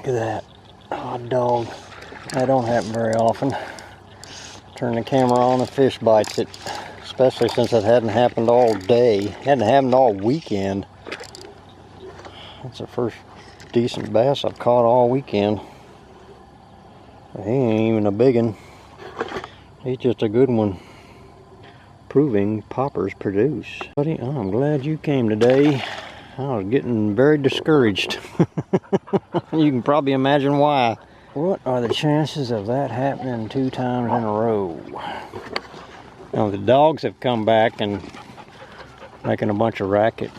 Look at that. Hot dog. That don't happen very often. Turn the camera on, a fish bites it. Especially since it hadn't happened all day. It hadn't happened all weekend. That's the first decent bass I've caught all weekend. He ain't even a big one. He's just a good one. Proving poppers produce. Buddy, I'm glad you came today. I was getting very discouraged. You can probably imagine why. What are the chances of that happening 2 times in a row? Now the dogs have come back and making a bunch of racket.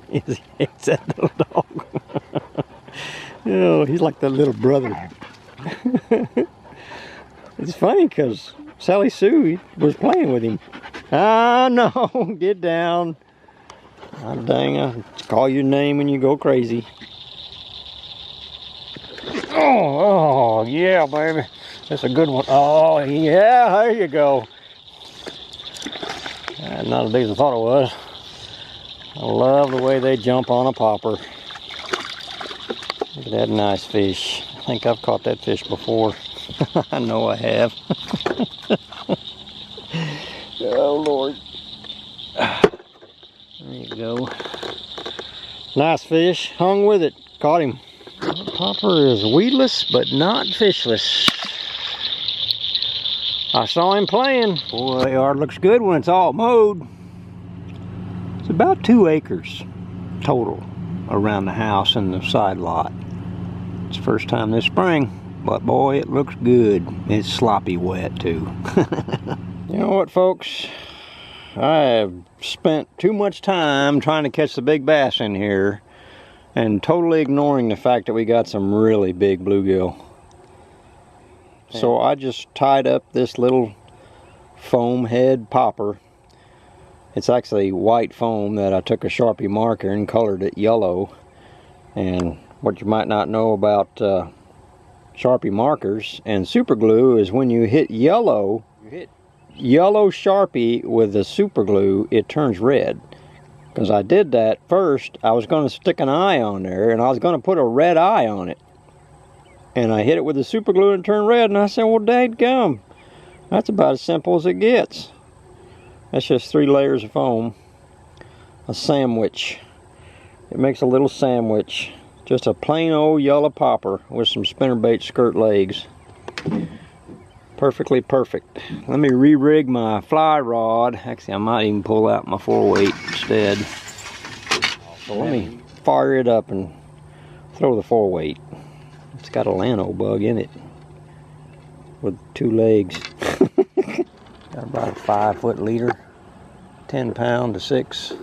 Is that little dog? Oh, he's like the little brother. It's funny because Sally Sue was playing with him. Ah, no, get down. Ah, dang, I'll call your name when you go crazy. Oh, yeah, baby. That's a good one. Oh, yeah, there you go. Not as big as I thought it was. I love the way they jump on a popper. Look at that nice fish. I think I've caught that fish before. I know I have. Oh, Lord. There you go. Nice fish. Hung with it. Caught him. The popper is weedless, but not fishless. I saw him playing. Boy, the yard looks good when it's all mowed. It's about 2 acres total around the house and the side lot. It's the first time this spring, but boy, it looks good. It's sloppy wet too. You know what, folks? I have spent too much time trying to catch the big bass in here and totally ignoring the fact that we got some really big bluegill. So I just tied up this little foam head popper. It's actually white foam that I took a Sharpie marker and colored it yellow. And what you might not know about Sharpie markers and super glue is when you hit yellow Sharpie with the super glue, it turns red. Because I did that first, I was going to stick an eye on there and I was going to put a red eye on it. And I hit it with the super glue and it turned red, and I said, well, dadgum, that's about as simple as it gets. That's just 3 layers of foam. A sandwich. It makes a little sandwich. Just a plain old yellow popper with some spinnerbait skirt legs. Perfectly perfect. Let me re-rig my fly rod. Actually, I might even pull out my 4-weight instead. So let me fire it up and throw the 4-weight. It's got a Lano bug in it with 2 legs. Got about a 5-foot leader, 10 pound to 6.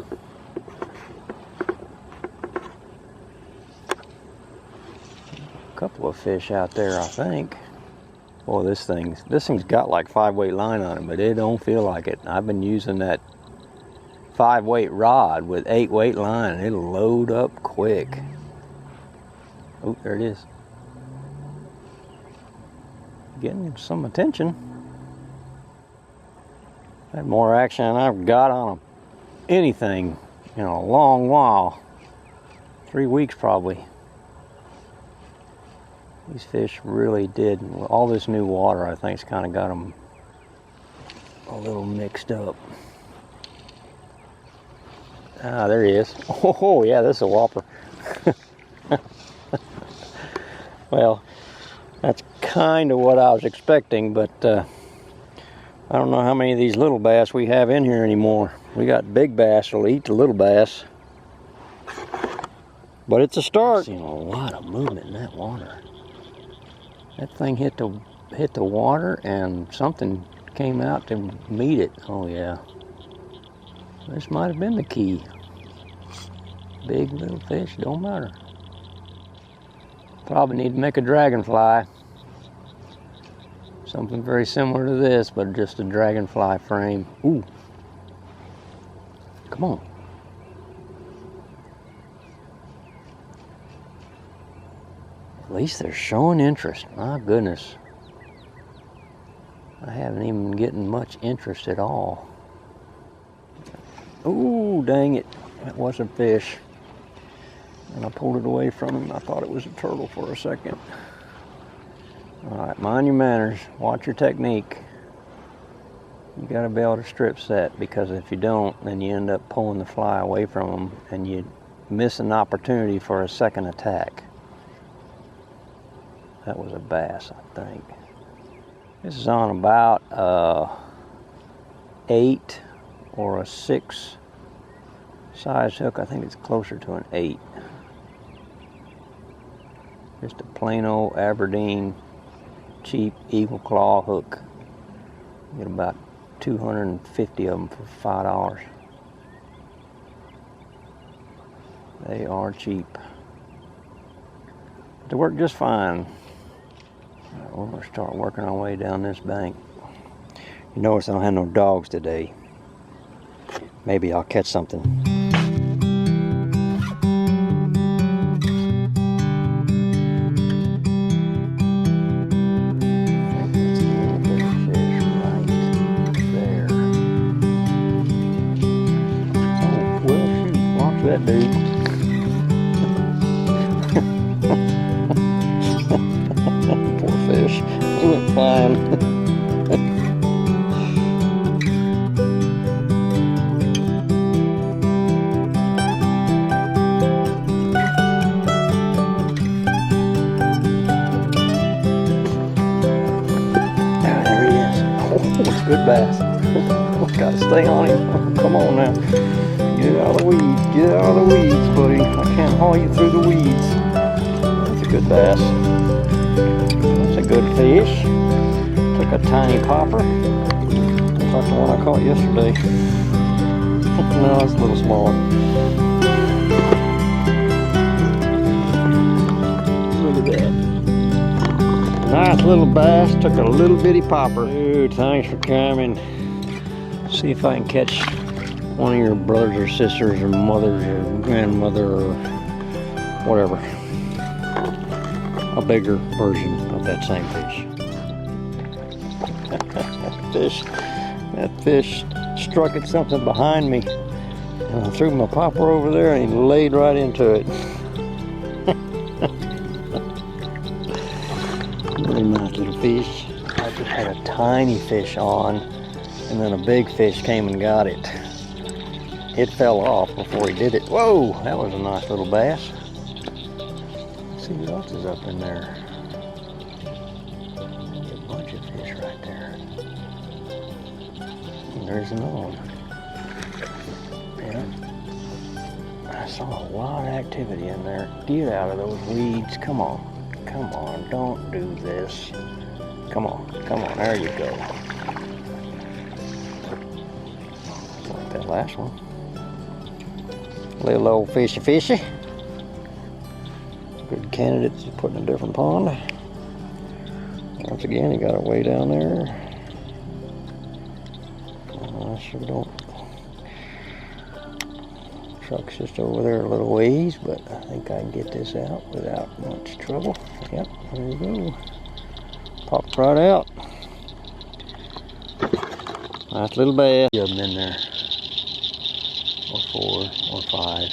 A couple of fish out there, I think. Boy, this thing's got like 5-weight line on it, but it don't feel like it. I've been using that 5-weight rod with 8-weight line, and it'll load up quick. Oh, there it is. Getting some attention. Had more action than I've got on anything in a long while. 3 weeks probably. These fish really did. All this new water, I think, has kind of got them a little mixed up. Ah, there he is. Oh, yeah, this is a whopper. Well, that's kind of what I was expecting, but I don't know how many of these little bass we have in here anymore. We got big bass that'll eat the little bass. But it's a start. I've seen a lot of movement in that water. That thing hit the water and something came out to meet it. Oh yeah. This might have been the key. Big little fish, don't matter. Probably need to make a dragonfly. Something very similar to this, but just a dragonfly frame. Ooh. Come on. At least they're showing interest. My goodness. I haven't even getting much interest at all. Ooh, dang it. That wasn't fish. And I pulled it away from him. I thought it was a turtle for a second. All right, mind your manners. Watch your technique. You gotta be able to strip set, because if you don't, then you end up pulling the fly away from them and you miss an opportunity for a second attack. That was a bass, I think. This is on about 8 or a 6 size hook. I think it's closer to an 8. Just a plain old Aberdeen cheap eagle claw hook. You get about 250 of them for $5. They are cheap. They work just fine. Right, we're going to start working our way down this bank. You notice I don't have no dogs today. Maybe I'll catch something. That dude. Poor fish. He went flying. There he is. Oh, it's a good bass. Gotta stay on him. Come on now. Get out of the weeds, get out of the weeds, buddy. I can't haul you through the weeds. That's a good bass. That's a good fish. Took a tiny popper. Looks like the one I caught yesterday. No, it's a little smaller. Look at that. Nice little bass. Took a little bitty popper. Dude, thanks for coming. See if I can catch one of your brothers or sisters or mothers or grandmother or whatever. A bigger version of that same fish. That fish struck at something behind me. And I threw my popper over there and he laid right into it. Really nice little fish. I just had a tiny fish on and then a big fish came and got it. It fell off before he did it. Whoa, that was a nice little bass. Let's see what else is up in there. A bunch of fish right there. And there's another one. Yeah. I saw a lot of activity in there. Get out of those weeds. Come on. Come on. Don't do this. Come on. Come on. There you go. Like that last one. Little old fishy. Good candidates to put in a different pond. Once again, he got it way down there. I sure don't. Truck's just over there a little ways, but I think I can get this out without much trouble. Yep, there you go. Popped right out. Nice little bass. Of them in there. Or 4 or 5.